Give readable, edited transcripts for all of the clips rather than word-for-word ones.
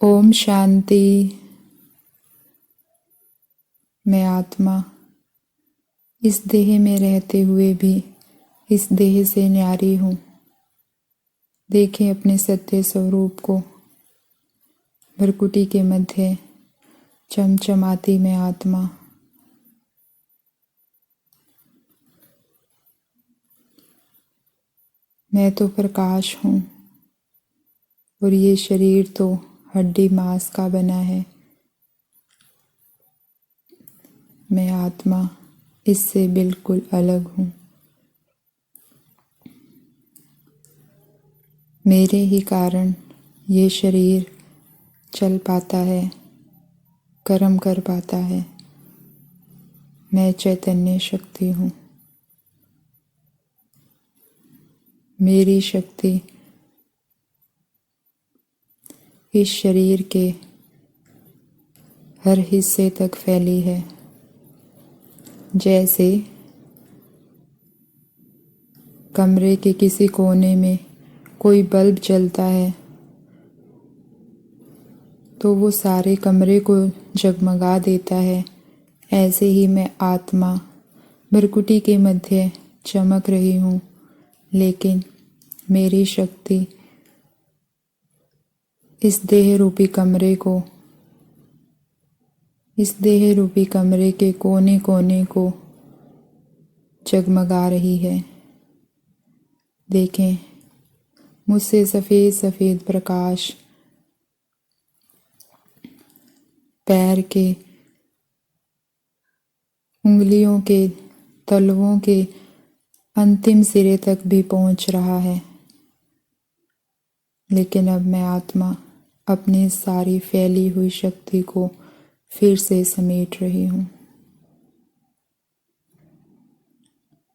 ओम शांति। मैं आत्मा इस देह में रहते हुए भी इस देह से न्यारी हूँ। देखें अपने सत्य स्वरूप को। भ्रकुटी के मध्य चमचमाती मैं आत्मा। मैं तो प्रकाश हूँ और ये शरीर तो हड्डी मांस का बना है। मैं आत्मा इससे बिल्कुल अलग हूँ। मेरे ही कारण ये शरीर चल पाता है, कर्म कर पाता है। मैं चैतन्य शक्ति हूँ। मेरी शक्ति इस शरीर के हर हिस्से तक फैली है। जैसे कमरे के किसी कोने में कोई बल्ब जलता है तो वो सारे कमरे को जगमगा देता है। ऐसे ही मैं आत्मा भ्रकुटी के मध्य चमक रही हूँ, लेकिन मेरी शक्ति इस देह रूपी कमरे के कोने कोने को जगमगा रही है। देखें, मुझसे सफ़ेद सफ़ेद प्रकाश पैर के उंगलियों के तलवों के अंतिम सिरे तक भी पहुंच रहा है। लेकिन अब मैं आत्मा अपनी सारी फैली हुई शक्ति को फिर से समेट रही हूँ।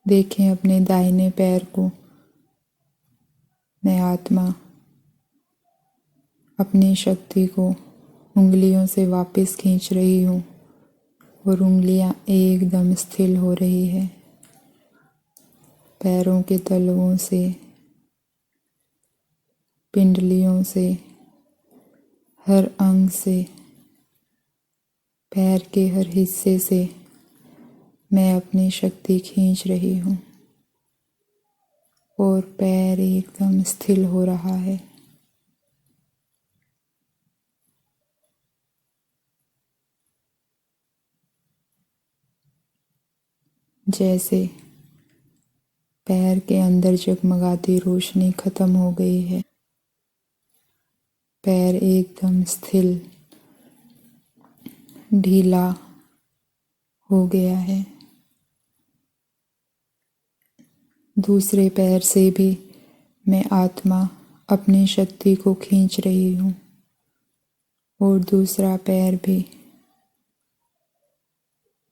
देखें अपने दाहिने पैर को। मैं आत्मा अपनी शक्ति को उंगलियों से वापस खींच रही हूँ और उंगलियां एकदम स्थिर हो रही है। पैरों के तलवों से, पिंडलियों से, हर अंग से, पैर के हर हिस्से से मैं अपनी शक्ति खींच रही हूँ और पैर एकदम स्थिर हो रहा है। जैसे पैर के अंदर जगमगाती रोशनी खत्म हो गई है। पैर एकदम स्थिर, ढीला हो गया है। दूसरे पैर से भी मैं आत्मा अपनी शक्ति को खींच रही हूँ और दूसरा पैर भी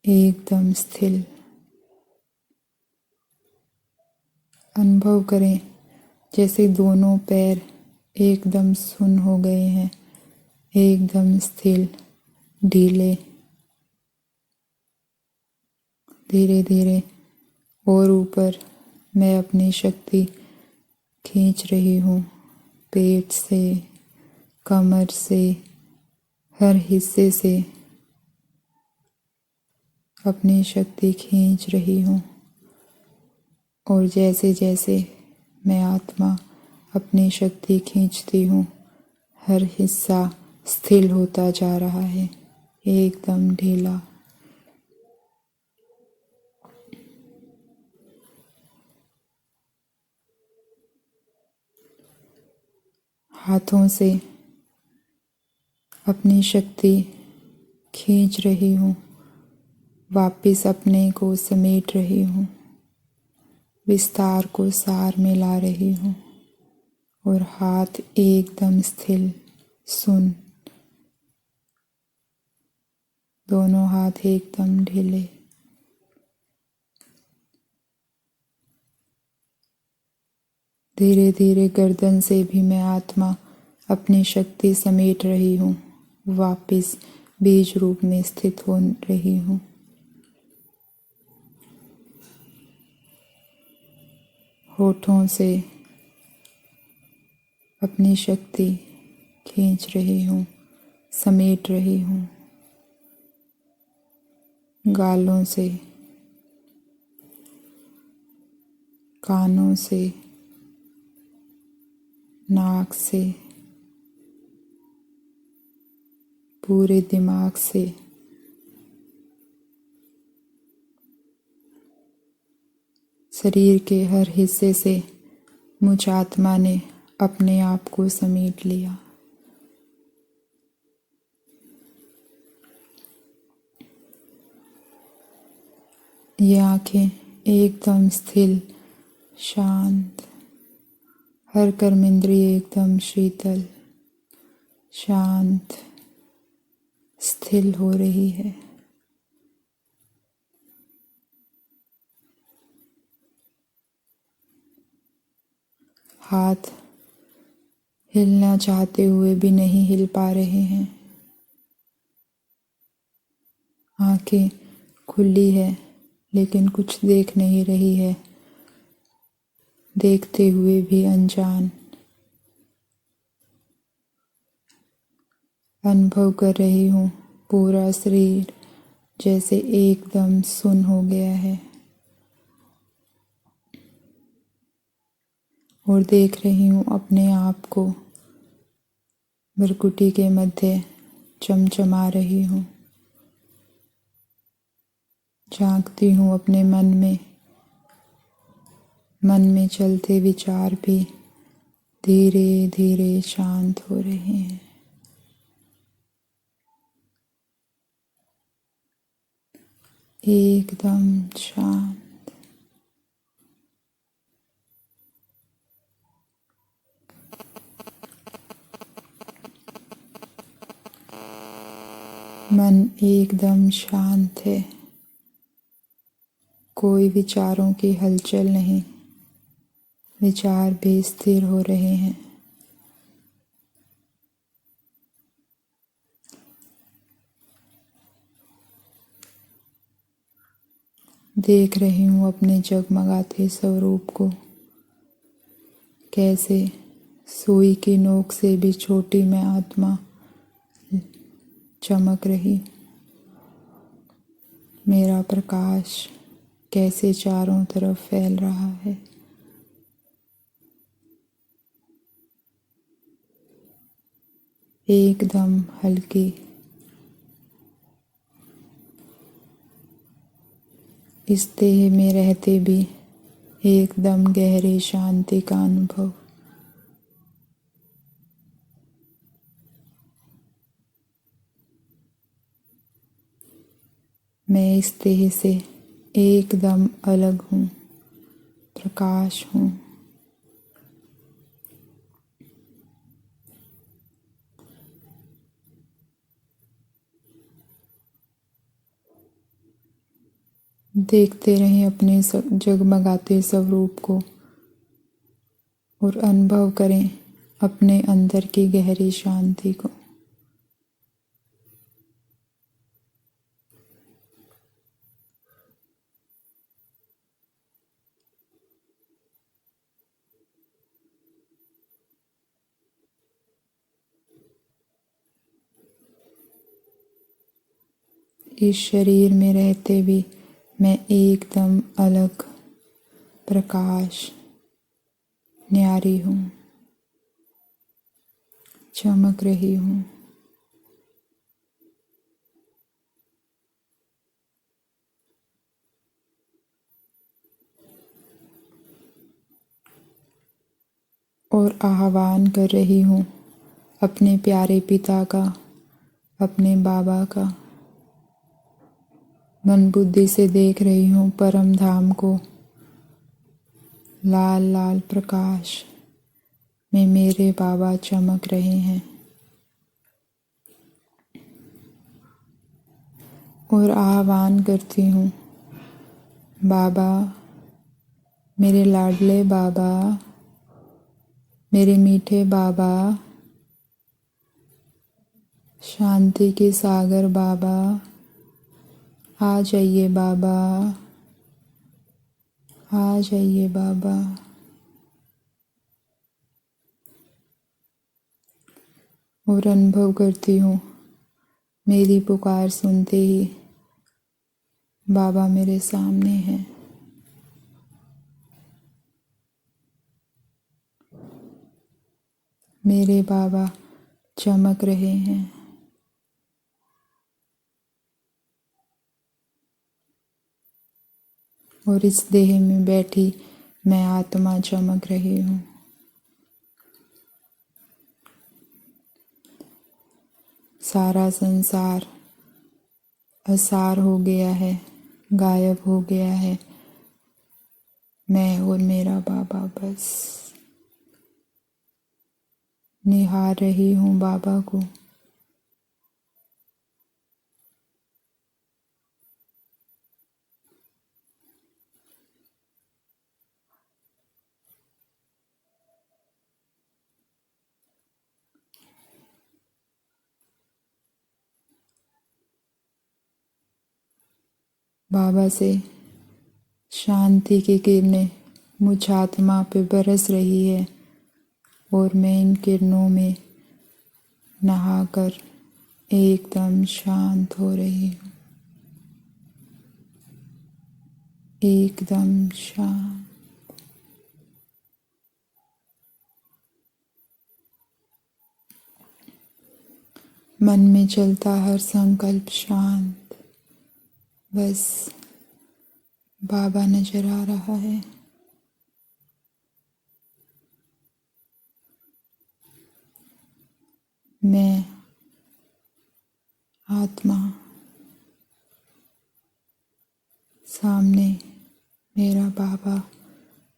एकदम स्थिर। अनुभव करें जैसे दोनों पैर एकदम सुन्न हो गए हैं, एकदम स्थिर, ढीले। धीरे धीरे और ऊपर मैं अपनी शक्ति खींच रही हूँ। पेट से, कमर से, हर हिस्से से अपनी शक्ति खींच रही हूँ। और जैसे जैसे मैं आत्मा अपनी शक्ति खींचती हूँ, हर हिस्सा स्थिर होता जा रहा है, एकदम ढीला। हाथों से अपनी शक्ति खींच रही हूँ, वापिस अपने को समेट रही हूँ, विस्तार को सार में ला रही हूँ और हाथ एकदम स्थिर, सुन्न। दोनों हाथ एकदम ढीले। धीरे धीरे गर्दन से भी मैं आत्मा अपनी शक्ति समेट रही हूँ, वापिस बीज रूप में स्थित हो रही हूँ। होठों से अपनी शक्ति खींच रही हूँ समेट रही हूँ। गालों से, कानों से, नाक से, पूरे दिमाग से, शरीर के हर हिस्से से मुझ आत्मा ने अपने आप को समेट लिया। ये आंखें एकदम स्थिर, शांत, हर कर्मेंद्रिय एकदम शीतल, शांत, स्थिर हो रही है। हाथ हिलना चाहते हुए भी नहीं हिल पा रहे हैं। आंखें खुली है लेकिन कुछ देख नहीं रही है, देखते हुए भी अनजान। अनुभव कर रही हूँ पूरा शरीर जैसे एकदम सुन्न हो गया है और देख रही हूँ अपने आप को भ्रुकुटी के मध्य चमचमा रही हूँ। झांकती हूँ अपने मन में चलते विचार भी धीरे धीरे शांत हो रहे हैं। एकदम शांत। मन एकदम शांत है, कोई विचारों की हलचल नहीं, विचार भी स्थिर हो रहे हैं। देख रही हूँ अपने जगमगाते स्वरूप को, कैसे सुई की नोक से भी छोटी मैं आत्मा चमक रही। मेरा प्रकाश कैसे चारों तरफ फैल रहा है। एकदम हल्की, इस देह में रहते भी एकदम गहरी शांति का अनुभव। मैं इस देह से एकदम अलग हूँ, प्रकाश हूँ। देखते रहें अपने जगमगाते स्वरूप को और अनुभव करें अपने अंदर की गहरी शांति को। इस शरीर में रहते भी मैं एकदम अलग प्रकाश न्यारी हूँ, चमक रही हूँ। और आह्वान कर रही हूँ अपने प्यारे पिता का, अपने बाबा का। मन बुद्धि से देख रही हूँ परम धाम को, लाल लाल प्रकाश में मेरे बाबा चमक रहे हैं। और आह्वान करती हूँ, बाबा, मेरे लाडले बाबा, मेरे मीठे बाबा, शांति के सागर बाबा, आ जाइए बाबा, आ जाइए बाबा। और अनुभव करती हूँ मेरी पुकार सुनते ही बाबा मेरे सामने हैं। मेरे बाबा चमक रहे हैं। और इस देह में बैठी मैं आत्मा चमक रही हूँ। सारा संसार असार हो गया है, गायब हो गया है। मैं और मेरा बाबा बस निहार रही हूँ बाबा को। बाबा से शांति की किरणें मुझ आत्मा पे बरस रही है और मैं इन किरणों में नहाकर एकदम शांत हो रही हूँ। एकदम शांत। मन में चलता हर संकल्प शांत। बस बाबा नजर आ रहा है। मैं आत्मा, सामने मेरा बाबा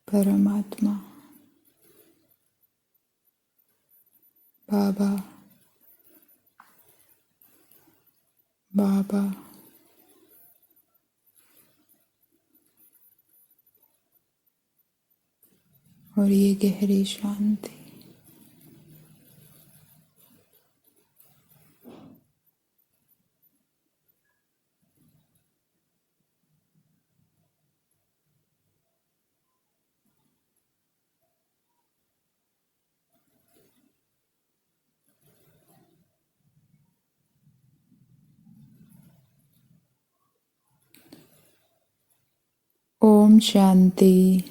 परमात्मा। बाबा बाबा और ये गहरी शांति। ओम शांति।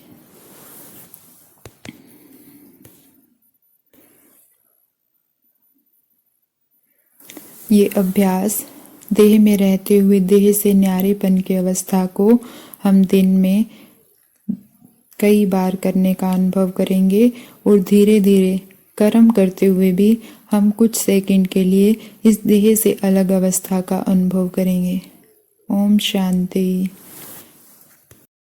ये अभ्यास देह में रहते हुए देह से न्यारेपन की अवस्था को हम दिन में कई बार करने का अनुभव करेंगे और धीरे धीरे कर्म करते हुए भी हम कुछ सेकंड के लिए इस देह से अलग अवस्था का अनुभव करेंगे। ओम शांति।